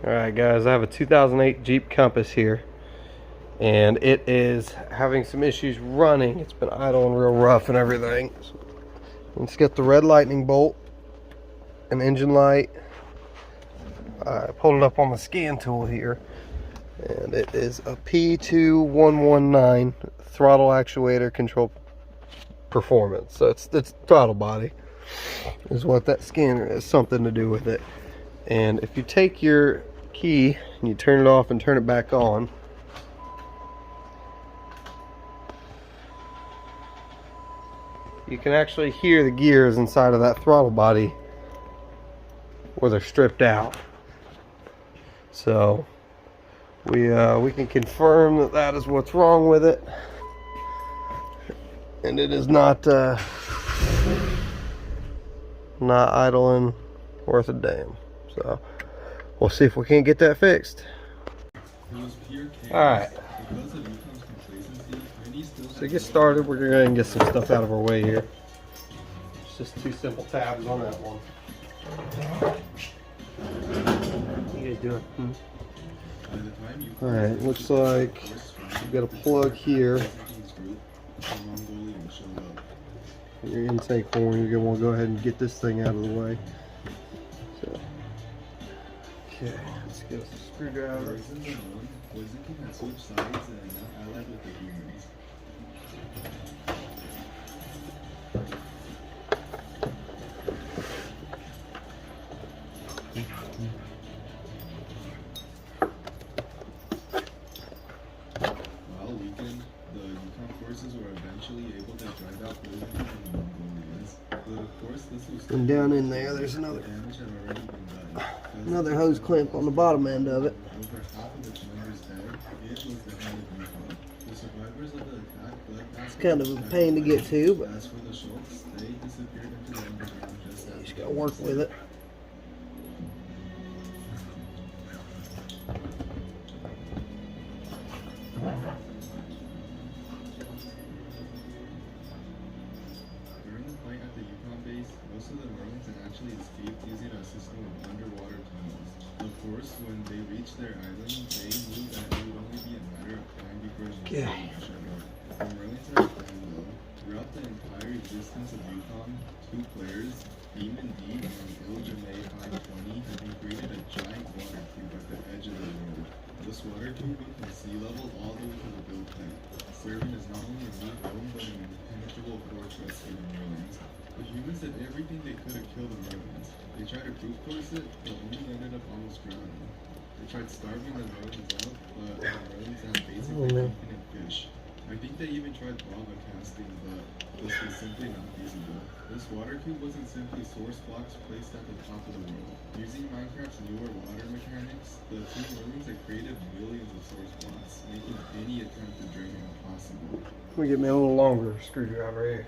Alright guys, I have a 2008 Jeep Compass here, and it is having some issues running. It's been idling real rough and everything. It's got the red lightning bolt, an engine light. I pulled it up on the scan tool here, and it is a p2110 throttle actuator control performance. So it's throttle body is what that scanner has something to do with it. And if you take your key and you turn it off and turn it back on, you can actually hear the gears inside of that throttle body where they're stripped out. So we can confirm that that is what's wrong with it, and it is not idling worth a damn. So we'll see if we can't get that fixed. Alright, so to get started, we're going to get some stuff out of our way here. It's just two simple tabs on that one. What are you guys doing? Alright, looks like you've got a plug here. Your intake horn, you're going to want to go ahead and get this thing out of the way. So, okay, let's get a screwdriver. And down in there, there's another hose clamp on the bottom end of it. It's kind of a pain to get to, but you just gotta work with it. Most of the Marlins had actually escaped using a system of underwater tunnels. Of course, when they reached their island, they knew that it would only be a matter of time before they would shut up. The Marlins had a plan though. Throughout the entire existence of Yukon, two players, Beam and Deep and Iljamay I-20, had been created a giant water tube at the edge of the road. This water tube went from sea level all the way to the bullpen, serving as not only a new home but an impenetrable fortress for the Marlins. The humans did everything they could to kill the Marlins. They tried to brute force it, but only ended up almost drowning. They tried starving the Marlins out, but the Marlins had basically infinite fish. I think they even tried lava casting, but this was simply not feasible. This water cube wasn't simply source blocks placed at the top of the world. Using Minecraft's newer water mechanics, the two Marlins had created millions of source blocks, making any attempt to drain it impossible. Let me get me a little longer screwdriver here.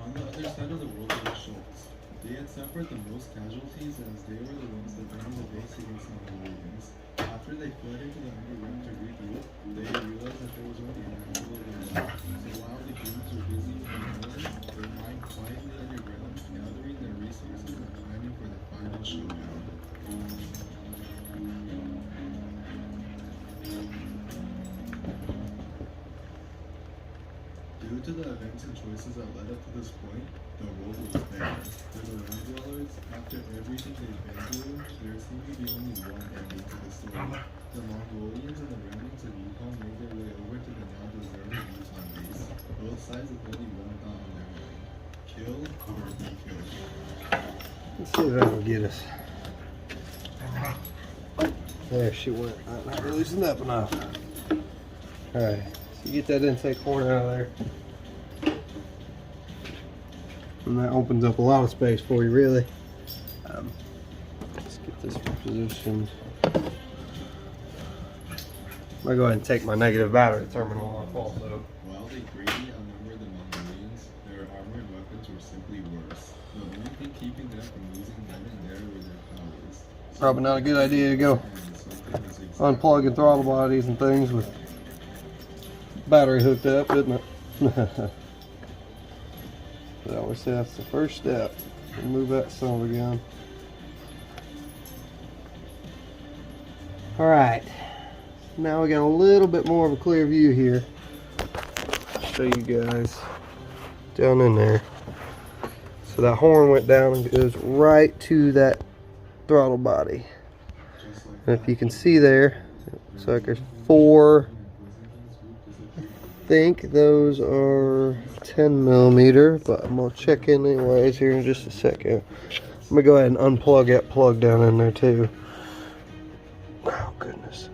On the other side of the world were the Schultz. They had suffered the most casualties as they were the ones that burned the base against the Mongolians. After they fled into the underground to regroup, they realized that there was only a handful of them left. So while the humans were busy with the Marlins, they mined quietly underground, gathering their resources and planning for the final showdown. Due to the events and choices that led up to this point, the road was bare. For the land dwellers, after everything they've been through, there seemed to be only one ending to the story. The Mongolians and the remnants of Yukon made their way over to the now deserted Yukon base. Both sides with only one thought on their mind: kill or be killed. Let's see if that will get us. There she went. Not loosened up enough. Alright, so you get that intake horn out of there. And that opens up a lot of space for you, really. Let's get this positioned. I'm going to go ahead and take my negative battery terminal off also. While they greatly outnumbered the Mongolians, their armored weapons were simply worse. The only thing keeping them from losing then and there were their powers. Probably not a good idea to go unplugging throttle bodies and things with battery hooked up, isn't it? But I always say that's the first step. Remove that son of a gun. Alright, now we got a little bit more of a clear view here. I'll show you guys down in there. So that horn went down and goes right to that throttle body. And if you can see there, it looks like there's 4, I think those are 10 millimeter, but I'm gonna check in anyways here in just a second. I'm gonna go ahead and unplug that plug down in there too. Oh goodness.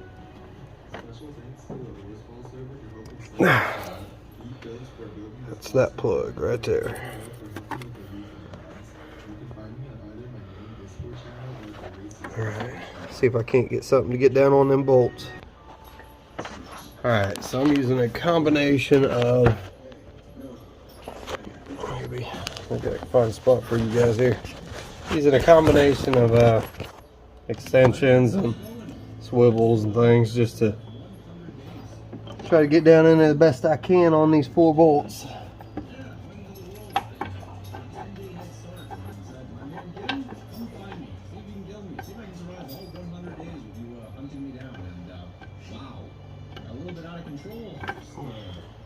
That's that plug right there. Alright, see if I can't get something to get down on them bolts. Alright, so I'm using a combination of, maybe I gotta find a spot for you guys here. Using a combination of extensions and swivels and things just to try to get down in there the best I can on these 4 bolts.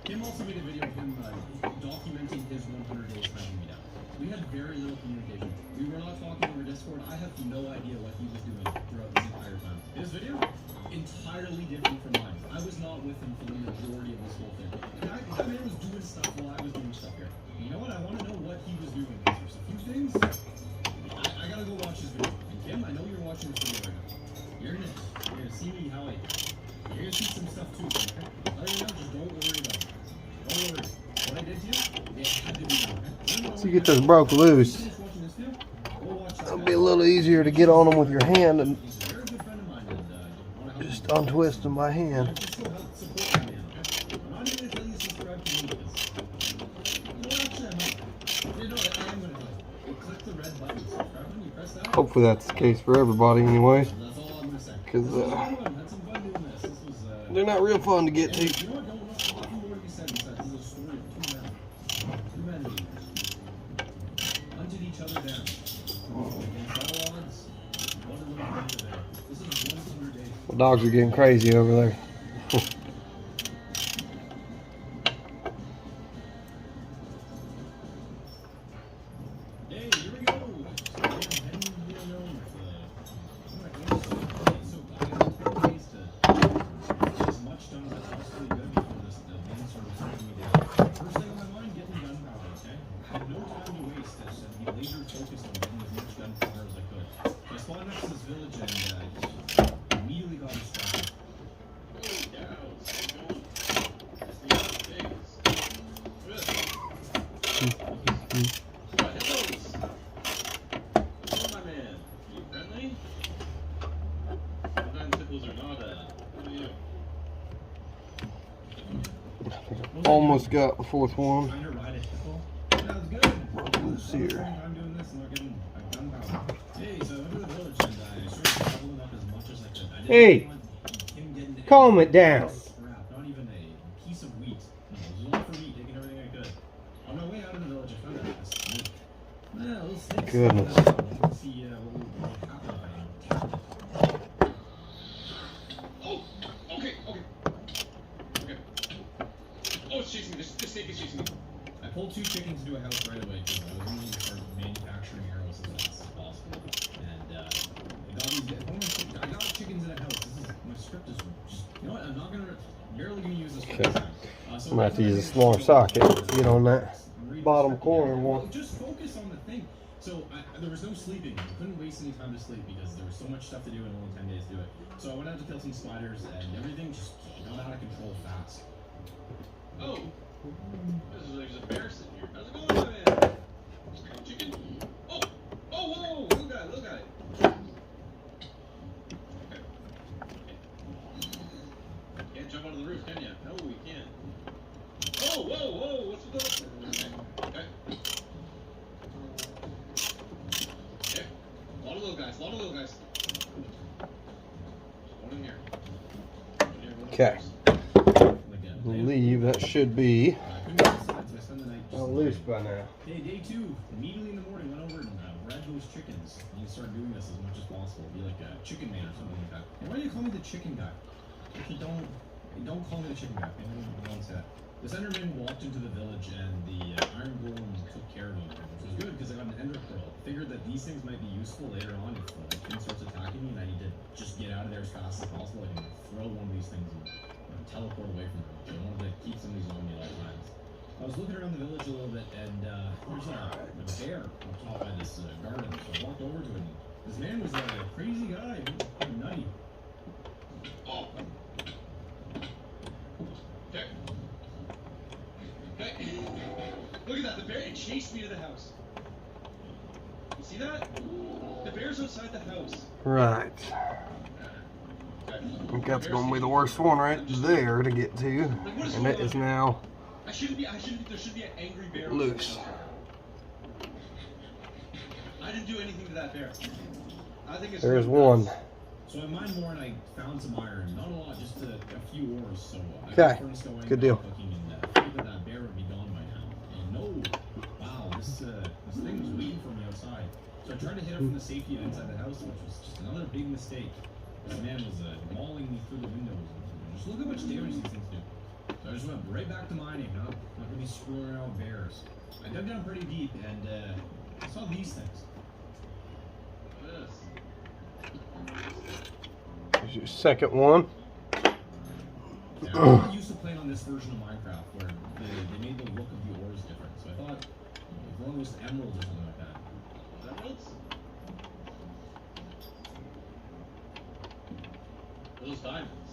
Kim also made a video of him documenting his 100 days hunting me down. We had very little communication. We were not talking over Discord. I have no idea what he was doing throughout this entire time. His video, entirely different from mine. I was not with him for the majority of this whole thing. And that man was doing stuff while I was doing stuff here. And you know what? I want to know what he was doing. There's a few things. I gotta go watch his video. And Kim, I know you're watching this video right now. You're gonna see me how you're gonna see some stuff too. Okay? Let me know. Just don't worry about it. Don't worry. What I did to you, it had to be done. Okay? So you get this broke loose, it'll be a little easier to get on them with your hand and just untwist them by hand. Hopefully that's the case for everybody anyways, because they're not real fun to get to. The dogs are getting crazy over there. Almost got the 4th one. Loose here. Hey, calm it down. Not even a piece of wheat. It was all for me, taking everything I could. On my way out of the village, I found this. Goodness. See what happened. Oh, okay. Oh, it's chasing me. This snake is chasing me. I pulled 2 chickens to a house right away because I was really start manufacturing arrows as fast as possible. And I got chickens in a house. My script is just, you know what? I'm not gonna barely gonna use this. Okay. I'm gonna have to use a smaller socket to get on that bottom corner one. Just focus on the thing. So there was no sleeping. I couldn't waste any time to sleep because there was so much stuff to do and only 10 days to do it. So I went out to kill some spiders and everything just got out of control fast. Oh, this is like just embarrassing here. How's it going, man? Chicken? Oh, whoa, little guy. Okay. Can't jump out of the roof, can you? No, we can't. Oh, whoa, what's with those? Okay. Okay. A lot of little guys. One in here. Okay. I believe that should be loose by now. Day 2, immediately in the morning, went over and bred those chickens. You can start doing this as much as possible. Be like a chicken man or something like that. And why do you call me the chicken guy? If you don't call me the chicken guy. Maybe don't say that. This Enderman walked into the village and the Iron Golem took care of him, which was good because I got an Ender Pearl. Figured that these things might be useful later on if the king starts attacking me and I need to just get out of there as fast as possible. I can throw one of these things and teleport away from them. So I wanted to keep some of these on me at all times. I was looking around the village a little bit and there's a bear on top of this garden. So I walked over to it and this man was a crazy guy, kind of nutty. Oh. Okay. Okay. Look at that, the bear, it chased me to the house. You see that? The bear's outside the house. Right. I think that's going to be the worst one right there to get to. And it is now there should be an angry bear loose. I didn't do anything to that bear. I think it's There's one. So I mined more and I found some iron. Not a lot, just a few ores. So I Okay, good deal. And figured that bear would be gone by now. And no, wow, this thing was waiting for me outside. So I tried to hit it from the safety of inside the house, which was just another big mistake. This man was mauling me through the windows. Just look how much damage these things do. So I just went right back to mining. Not gonna be screwing around with bears. I dug down pretty deep and I saw these things. Here's your second one. Yeah, I'm used to playing on this version of Minecraft where they made the look of the ores different. So I thought if one was emerald or something like that. Emeralds? Those diamonds.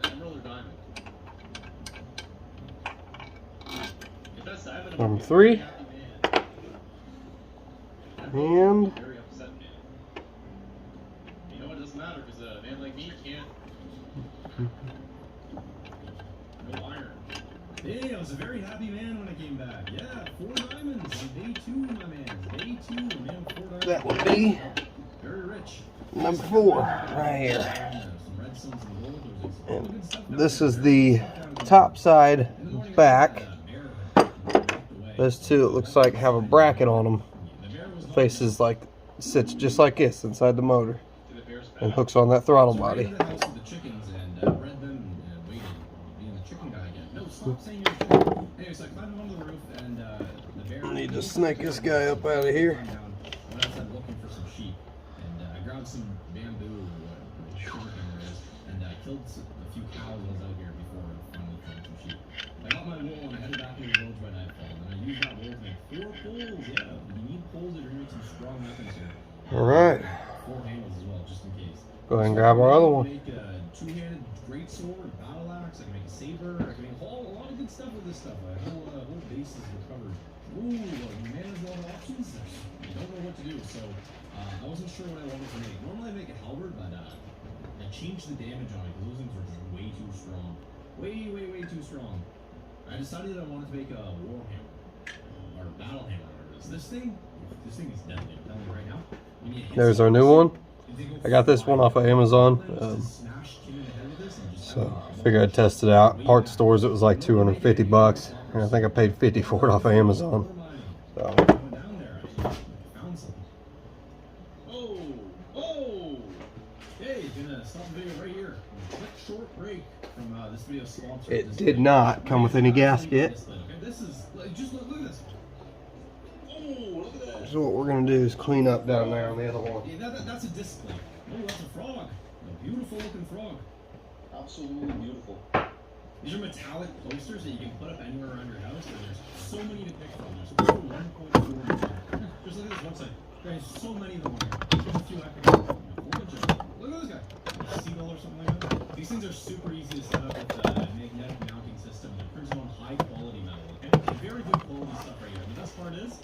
Emerald or diamond? If that's diamond, Number 3. And very upset man. You know what? It doesn't matter because a man like me can't. No iron. Hey, I was a very happy man when I came back. Yeah, 4 diamonds on day 2, my man. Day 2, man, 4 diamonds. that would be Very rich. number 4 right here. Some redstone, some gold. And this is the top side back. Those two, it looks like, have a bracket on them. Faces like, sits just like this inside the motor and hooks on that throttle body. I need to snake this guy up out of here. I grabbed some bamboo, and I killed a few cows that was out here before finally killing some sheep. I got my wool and I headed back to the village by nightfall, and I used that wool to make 4 poles. Yeah, you need poles that are going to make some strong weapons here. Alright. 4 handles as well, just in case. Go ahead and grab our other one. I can make a 2-handed greatsword, battle axe, I can make a saber, I can make a lot of good stuff with this stuff. My whole base is recovered. Ooh, man has a lot of options. You don't know what to do, so I wasn't sure what I wanted to make. Normally I make a halberd, but I changed the damage on it because those things were just way too strong. Way too strong. I decided that I wanted to make a war hammer, or a battle hammer, whatever it is. This thing is deadly. I'm telling you right now. There's our new one. I got this one off of Amazon. So I figured I'd test it out. Parts stores it was like $250, and I think I paid $50 for it off of Amazon. So. It did not come with any gasket. So what we're gonna do is clean up down there on the other one. Yeah, that's a display. Oh, that's a frog. A beautiful looking frog. Absolutely beautiful. These are metallic posters that you can put up anywhere around your house. And there's so many to pick from. There's over 1.4. Just look at this website. There's so many of them on here. There's a few epic. Look at this guy. A seagull or something like that. These things are super easy to set up with a magnetic mounting system. It prints on high quality metal. Okay? Very good quality stuff right here. The best part is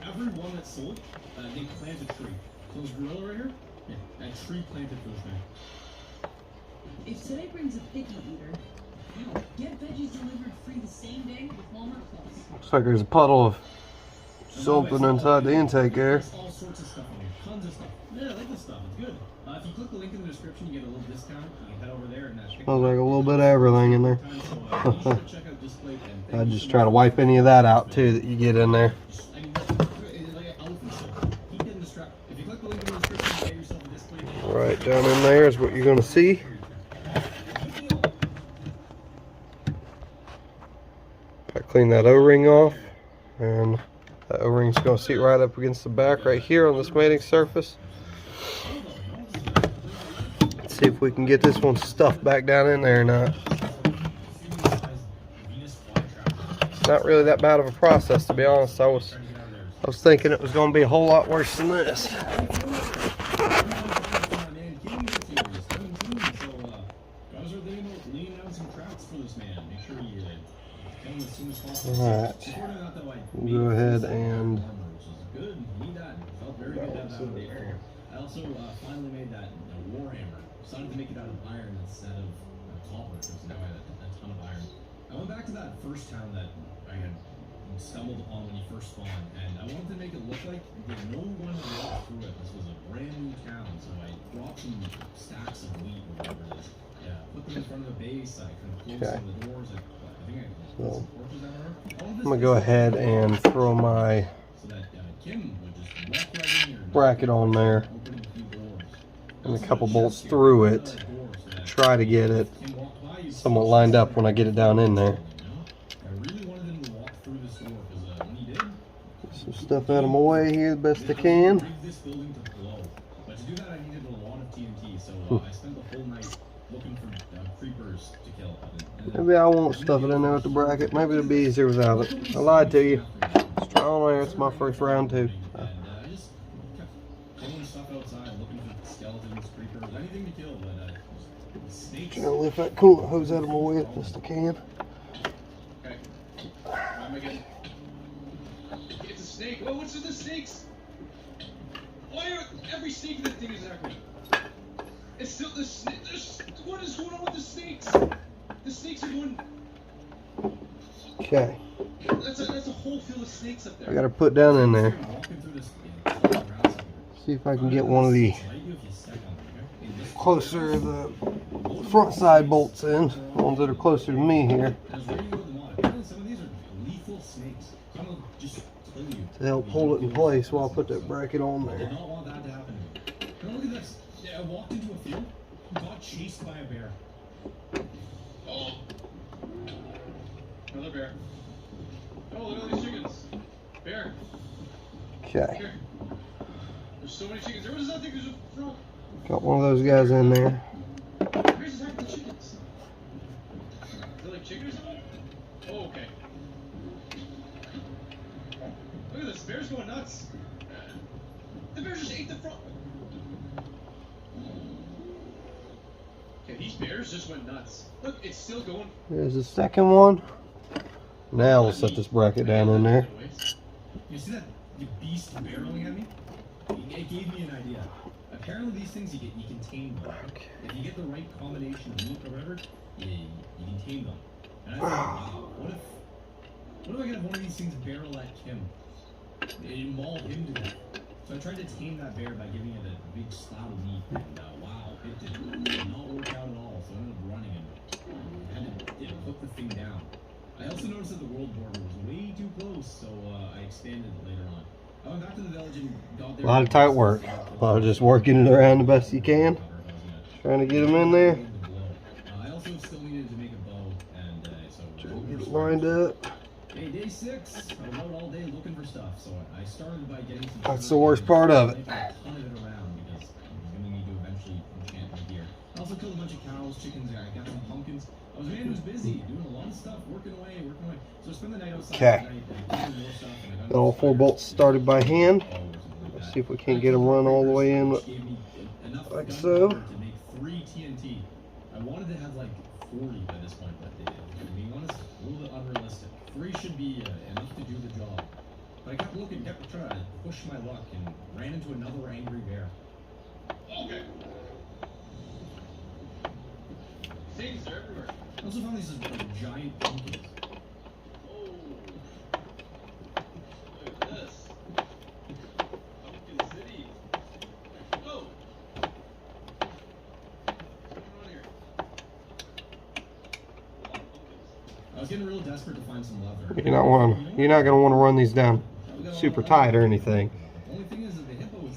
every one that's sold, they plant a tree. So this gorilla right here, yeah, a tree planted for this man. If today brings a picky eater, get veggies delivered free the same day with Walmart Plus. Looks like there's a puddle of something inside the intake there. There's all sorts of stuff on here, tons of stuff. Yeah, I like this stuff, it's good. If you click the link in the description, you get a little discount. You can head over there and smells like a little bit of everything in there. Check out Display and I'd just try to wipe any of that out too that you get in there. I mean, Right down in there is what you're going to see. I clean that O-ring off, and that O-ring's going to sit right up against the back right here on this mating surface. Let's see if we can get this one stuffed back down in there or not. It's not really that bad of a process, to be honest. I was thinking it was going to be a whole lot worse than this. Alright, we'll go ahead and I also finally made that Warhammer. Decided to make it out of iron instead of copper, because now I had a ton of iron. I went back to that first town that I had stumbled upon when you first spawned, and I wanted to make it look like no one had walked through it. This was a brand new town, so I brought some stacks of wheat or whatever it is. Yeah, put them in front of the base. I kind of closed some of the doors. I think I closed some torches out of her. I'm going to go ahead and throw my bracket on there and a couple bolts through it. Try to get it somewhat lined up when I get it down in there. Get some stuff out of my way here the best I can. Maybe I won't stuff it in there with the bracket. Maybe it'll be easier without it. I lied to you. It's trial and error. It's my first round too. Trying to lift that coolant hose out of my way as best I can. Okay. Am I good? It's a snake. Well, what's with the snakes? Why are every snake in that thing is active? It's still the snake. What is going on with the snakes? The snakes are going. Okay. That's a whole field of snakes up there. I gotta put down in there. See if I can get one of the closer the front side bolts in, the ones that are closer to me here, to help hold it in place while I put that bracket on there. Look at this. I walked into a field and got chased by a bear. Oh. Another bear. Oh, look at all these chickens. Bear. Okay. Here. There's so many chickens. There was nothing. There's a frog. Got one of those guys in there. Where's exactly the chickens? Is it like chicken or something? Oh, okay. Look at this. Bear's going nuts. The bear just ate the frog. Okay, these bears just went nuts. Look, it's still going. There's the second one. Now we'll set this bracket down in there. You see that beast barreling at me? It gave me an idea. Apparently these things you can tame them. If you get the right combination of meat or whatever, you can tame them. And I thought, wow, what if I get one of these things barrel at Kim? It mauled him to death. So I tried to tame that bear by giving it a big slab of meat, and wow, it did not work out at all. So I ended up running and had to hook the thing down. I also noticed that the world border was way too close, so I expanded it later on. I went back to the village and got there. A lot of tight work. A lot of just working it around the best you can. Trying to get them in there. I also still needed to make a bow, and so get it lined up. Hey, day 6. I was out all day looking for stuff, so I started by getting some. That's the worst part of it. A ton of it around because I'm going to need to eventually enchant my gear. I also killed a bunch of cows, chickens. I got some pumpkins. I was a man who was busy doing a lot of stuff, working away. So I spent the night outside. Okay. Got All 4 bolts started by hand. Let's see if we can't get them run all the way in like so. To make 3 TNT. I wanted to have like 40 by this point, but being honest, a little bit unrealistic. 3 should be enough to do the job. But I kept looking, kept trying to push my luck, and ran into another angry bear. Okay. Things are everywhere. I also found these giant pumpkins. Oh. Look at this. Pumpkin City. Oh. What's going on here? A lot of pumpkins. I was getting real desperate to find some leather. You're not gonna want to run these down super tight or anything. The only thing is that the hippo is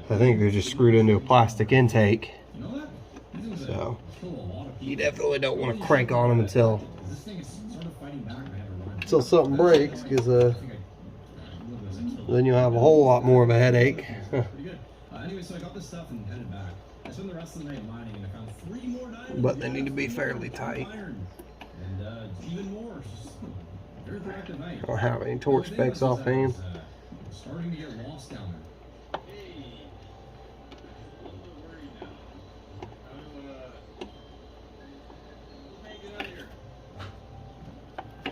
I think they're just screwed into a plastic intake. You know that? These things So kill a lot of people. you definitely don't want to crank on them until This thing is sort of fighting back. I have a run. something breaks, because I think I then you'll have a whole lot more of a headache. pretty good. Anyway, so I got this stuff and headed back. I spent the rest of the night mining and I found 3 more diamonds. But they need to be fairly tight. Iron. And even more. Very productive night. I don't have any torch specs offhand. Starting to get lost down there. Hey, I'm a little worried now. How you get out of here? Yeah.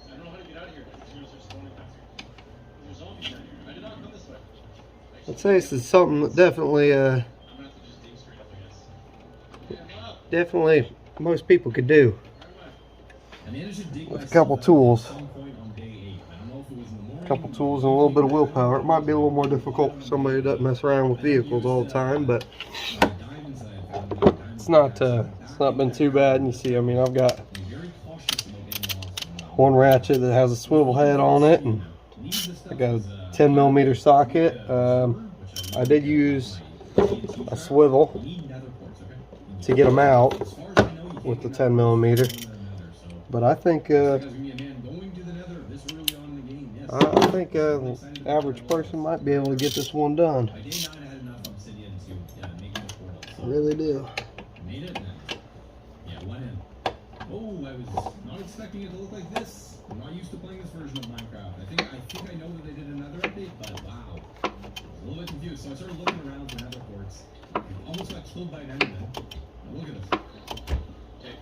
I don't know how to get out of here. There's spawning back here. There's zombies down here. I did not come this way. I'd say this is something that definitely, I'm gonna have to just dig straight up, I guess. Yeah, I'm up. definitely most people could do. I managed to dig With a myself couple out tools. at some point on day 8. I don't know if it was in the morning. Couple tools and a little bit of willpower. It might be a little more difficult for somebody who doesn't mess around with vehicles all the time, but Diamonds that I found. it's not been too bad. And you see, I mean, I've got Very cautious about getting lost. one ratchet that has a swivel head on it, and I got a 10mm socket. I did use a swivel to get them out with the 10mm, but I think the average person might be able to get this one done. I really do. Made it. Yeah, went in. Oh, I was not expecting it to look like this. I'm not used to playing this version of Minecraft. I think I know that they did another update, but wow, I was a little bit confused. So I started looking around for nether quartz. Almost got killed by an enderman. Now look at this. Okay.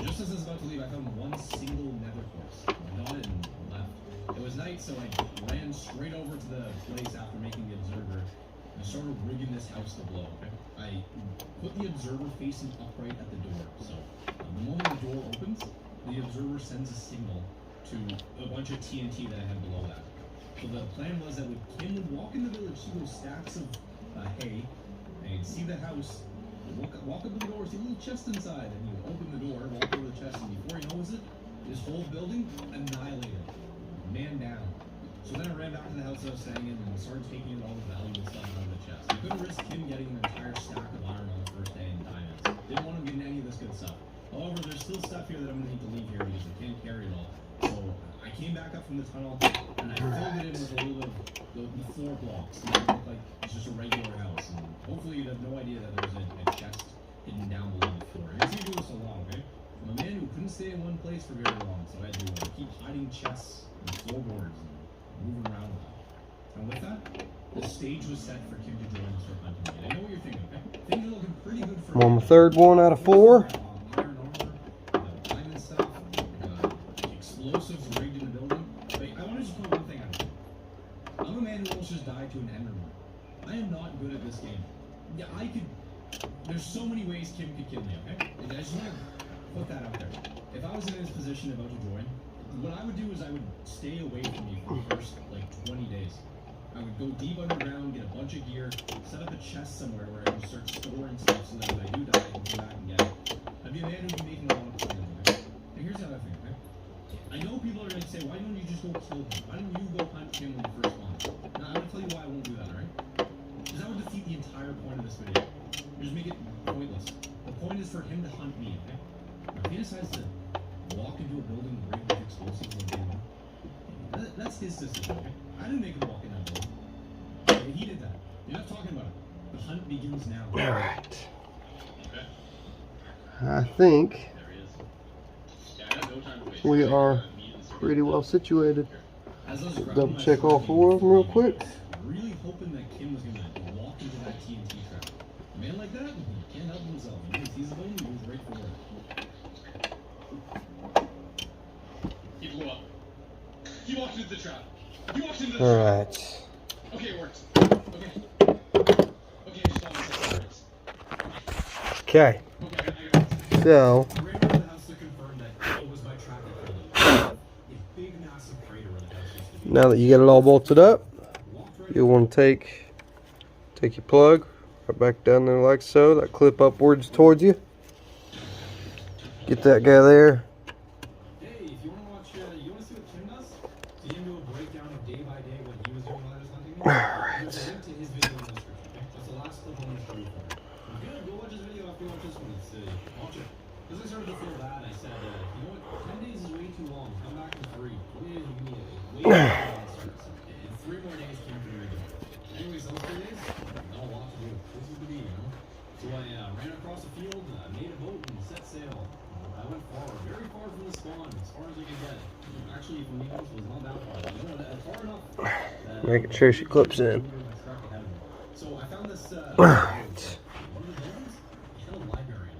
Just as I was about to leave, I found one single nether quartz. I got it and left. It was night, so I ran straight over to the place after making the observer. I started rigging this house to blow. I put the observer facing upright at the door. So the moment the door opens, the observer sends a signal to a bunch of TNT that I had below that. So the plan was that when Kim would walk in the village, see those stacks of hay, and he'd see the house, walk up to the door, see a little chest inside, and he would open the door, walk over the chest, and before he knows it, his whole building annihilated. Man down. So then I ran back to the house I was staying in and started taking all the valuable stuff out of the chest. I couldn't risk him getting an entire stack of iron on the first day in diamonds. Didn't want him getting any of this good stuff. However, there's still stuff here that I'm going to need to leave here because I can't carry it all. So I came back up from the tunnel and I filled it in with a little of the floor blocks to make it look like it's just a regular house. And hopefully you'd have no idea that there's a chest hidden down below the floor. And you do this a lot, okay? I'm a man who couldn't stay in one place for very long, so I had to keep hiding chests and floorboards and moving around a lot. And with that, the stage was set for Kim to join and start hunting me. And I know what you're thinking, okay? Things are looking pretty good for I'm on my third one out of 4. iron armor, diamond stuff, explosives rigged in the building. But I want to just point one thing out. I'm a man who almost just died to an enderman. I am not good at this game. Yeah, there's so many ways Kim could kill me, okay? And I just want to put that out there. If I was in his position about to join, what I would do is I would stay away from you for the first, 20 days. I would go deep underground, get a bunch of gear, set up a chest somewhere where I can start storing stuff so that when I do die, I can come back and get it. I'd be a man who'd be making a lot of plans, okay? And here's the other thing, okay? I know people are going to say, why don't you just go kill him? Why don't you go hunt him when you first spawn? Now, I'm going to tell you why I won't do that, alright? Because that would defeat the entire point of this video. Just make it pointless. The point is for him to hunt me, okay? Now, if he decides to walk into a building rigged with explosives on day 1, that's his decision, okay? I didn't make him walk in that building. Okay, he did that. You're not talking about it. The hunt begins now. Alright. Okay. I think There he is. Yeah, I have no time to waste. we are pretty well situated. As I was grabbing Double my check all sword, 4 of them real quick. really hoping that Kim was gonna walk into that TNT trap. A man like that, he can't help himself. He sees the building, he moves right forward. He blew up. He walked into the trap. He walked into the trap. Alright. Okay, it worked. Okay. Okay, I just found myself works. Okay. Okay, I got it. So, I ran over to the house to confirm that it was my trap that killed him. A big, massive crater where the house used to be. now that you get it all bolted up, Walked right you'll want to take your plug right back down there like so. That clip upwards towards you. Get that guy there. Hey, if you want to watch, you want to see what Kim does? See him do a breakdown of day by Alright. There's a link to his video in the description. Okay? That's the last clip I'm going to show you from it. Good, go watch his video after you watch this one. It's, watch it. Because I started to feel bad. I said, you know what, 10 days is way too long. Come back in 3. 20 days, you need it. Way too long service. And 3 more days came to the radio. Anyways, those 3 days, not a lot to do. This is the be, you know? So I ran across the field, made a boat, and set sail. I went far, very far from the spawn, as far as I could get. Actually, from the house was not that far. You know, far enough. Making sure she clips in. So I found this. Alright. One of the buildings had a library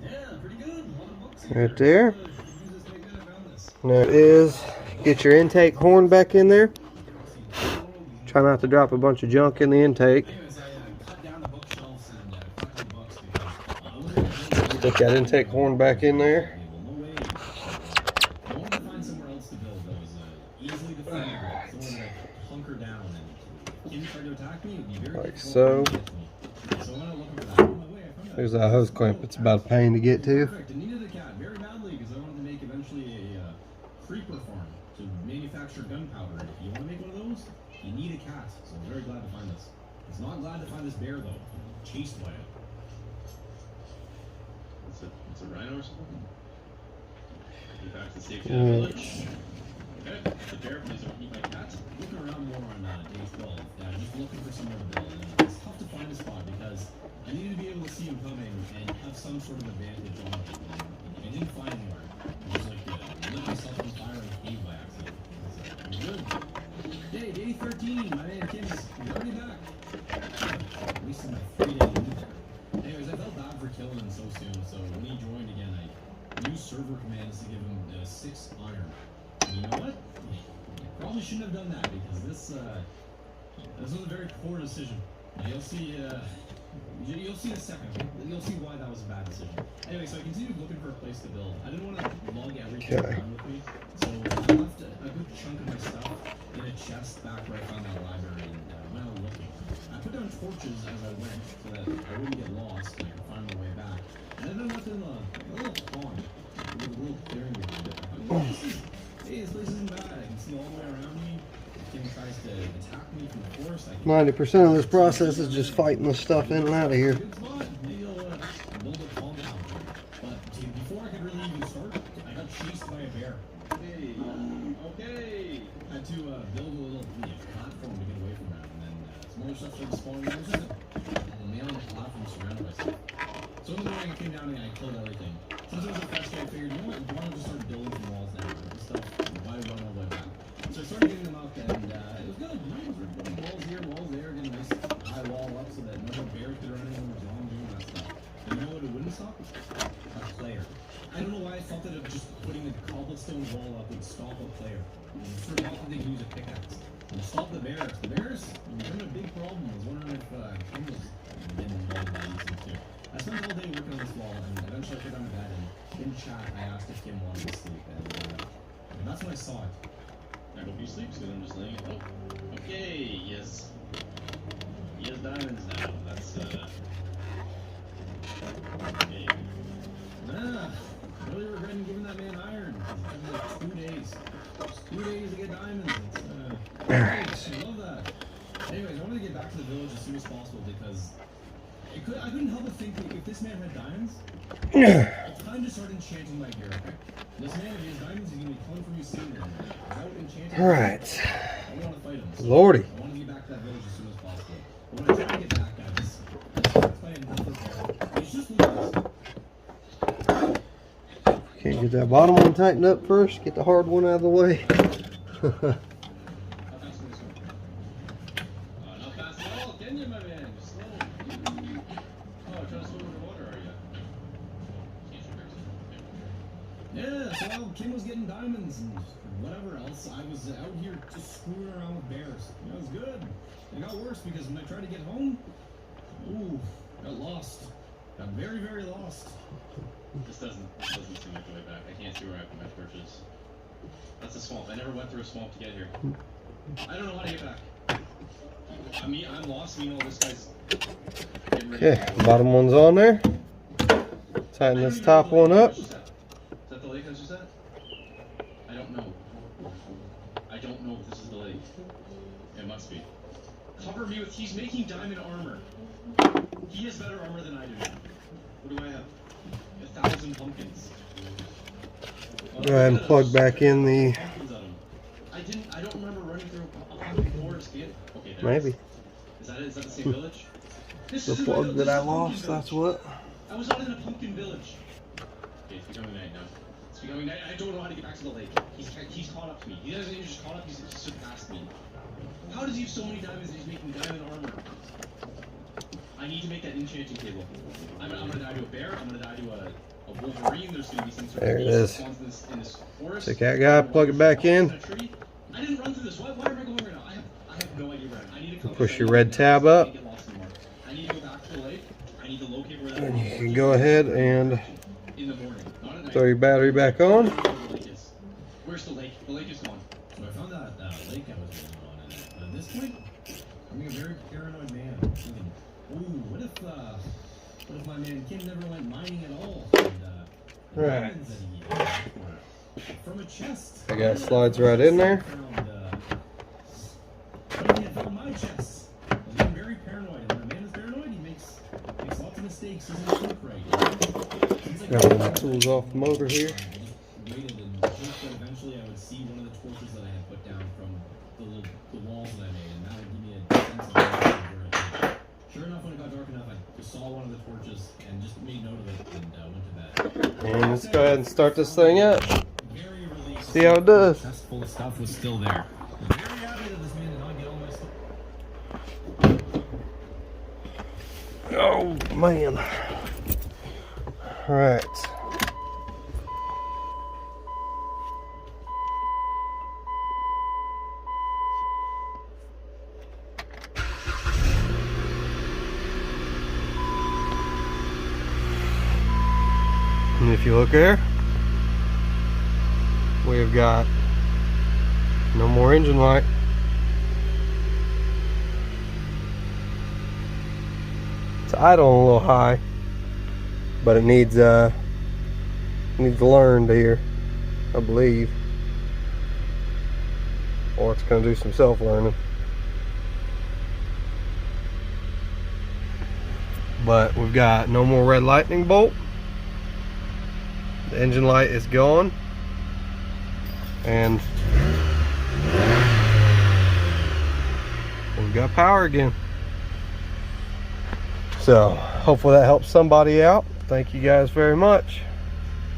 in it. Yeah, pretty good. A lot of books. Right there. Jesus, thank God I found this. There it is. Get your intake horn back in there. Try not to drop a bunch of junk in the intake. Anyways, I cut down the bookshelves and collected books because Stick that intake horn back in there. no way. I wanted to find somewhere else to build that was easily defendable. Somewhere to hunker down and if he tried to attack me, it would be very Like difficult so. to get me. So I went looking for that. On my way, I found that. There's that hose clamp. It's about a pain to get to. Perfect. I needed a cat very badly because I wanted to make eventually a creeper farm to manufacture gunpowder. If you want to make one of those, you need a cat. So I'm very glad to find this. I was not glad to find this bear though. I'm chased by it. It's a rhino or something? Get back to the safety of the village. Okay, the bear, please don't eat my cat. Looking around more on day 12, just looking for somewhere to build. And it's tough to find a spot because I needed to be able to see him coming and have some sort of advantage on it. And I didn't find anywhere. I was like, lit myself on fire in a cave by accident. I'm good. Hey, day 13, my man Kim is already back. At least in my 3-day leave there. Anyways, I felt bad for killing him so soon, so when he joined again, I used server commands to give him 6 iron. And you know what? I probably shouldn't have done that because this was a very poor decision. You'll see in a second. You'll see why that was a bad decision. Anyway, so I continued looking for a place to build. I didn't want to lug everything around with me, so I left a good chunk of my stuff in a chest back where I found that library and went out looking. I put down torches as I went so that I wouldn't get lost and I could find my way back. And then I left in a little pond with a little clearing behind it. Hey, this place isn't bad. I can see all the way around me. If Kim tries to attack me from the forest, I can 90% of this process is just fighting this stuff in and out of here. good spot. Maybe I'll build a compound. But see, before I could really even start, I got chased by a bear. Hey, okay. I had to build a little platform to get away from that, and then some other stuff started spawning. There was just a nail on the platform surrounded by stuff. So in the morning I came down and I killed everything. Since it was a fresh day, I figured, you know what, why don't I just start building some walls now? This stuff, why run all the way back? So I started getting them up, and it was good. You know, putting walls here, walls there, getting a nice high wall up so that no bear could run anyone was wrong doing that stuff. And you know what it wouldn't stop? A player. I don't know why I thought that just putting a cobblestone wall up would stop a player. I forgot that they could use a pickaxe. And to stop the bears. The bears were having a big problem. I was wondering if Kim was getting involved in these things too. I spent all day working on this wall, and eventually I put down to bed, and in chat I asked if Kim wanted to sleep, and that's when I saw it. I hope he sleeps because I'm just laying it. Oh, okay, yes. He has diamonds now. That's, okay. Really regretting giving that man iron. It's been like 2 days. Just 2 days to get diamonds. It's, nice. I love that. Anyways, I wanted to get back to the village as soon as possible because I couldn't help but think that if this man had diamonds, it's time to start enchanting my gear. This man, if he has diamonds, he's going to be coming for me soon. Without enchanting, Alright. I don't want to fight him. So Lordy. I want to get back to that village as soon as possible. But when I try to get back, guys, it's playing another bear. It's just Lucas. Can't get that bottom one tightened up first. Get the hard one out of the way. How fast can this go? Not fast at all, can you, my man? You're slow. Oh, trying to swim underwater, are you? Can't you fix it? Yeah, so while Kim was getting diamonds and whatever else, I was out here just screwing around with bears. It was good. It got worse because when I tried to get home, ooh, got lost. Got very, very lost. This doesn't seem like the way back. I can't see where I put my torches. That's a swamp. I never went through a swamp to get here. I don't know how to get back. I'm lost. Meanwhile, this guy's getting ready. Okay, bottom one's on there. Tighten this top one up. Is that the lake I was just at? I don't know. I don't know if this is the lake. It must be. me with he's making diamond armor. He has better armor than I do. What do I have? 1,000 pumpkins. Go ahead and plug back in the. I don't remember running through a pumpkin forest yet. Okay, there Maybe. Is that it? Is that the same village? This The is plug this that is I a pumpkin lost, village. that's what. I was out in a pumpkin village. Okay, it's becoming night now. It's becoming night. I don't know how to get back to the lake. He's caught up to me. He doesn't even just caught up, he's surpassed me. How does he have so many diamonds that he's making diamond armor? I need to make that enchanting table. I'm gonna die to a bear, I'm gonna die to a wolverine, there's gonna be some sort There of it beast is. that spawns in this forest. Take that guy, plug it back in. I didn't run through this. Why am I going right now? I have no idea where I need to come. Push your red tab up. I need to go back to the lake. I need to locate where that And you can go ahead and in the morning, not at night. throw your battery back on. Where's the lake? The lake is gone. So I found that lake I was working on, and at this point, I'm being a very paranoid man. I'm thinking, ooh, what if my man Kim never went mining at all? And, the Right. diamonds that he needed from a chest. That guy slides right in there. Found, what if he had found my chest? I'm very paranoid, and when a man is paranoid, he makes lots of mistakes. He doesn't think right. Seems like Grab the tools off the motor here. waited and hoped that eventually I would see one of the torches that I had put down from the walls that I made, and that would give me a sense of where it is. Sure enough, when it got dark enough, I just saw one of the torches and just made note of it and went to bed. And let's go ahead and start this thing up. Very relieved. See how it does. The chest full of stuff was still there. Very happy that this man did not get all my stuff. Oh man. Alright. And if you look there, we've got no more engine light. It's idling a little high, but it needs to learn here, I believe, or it's going to do some self-learning. But we've got no more red lightning bolt. The engine light is gone, and we've got power again. So hopefully that helps somebody out. Thank you guys very much.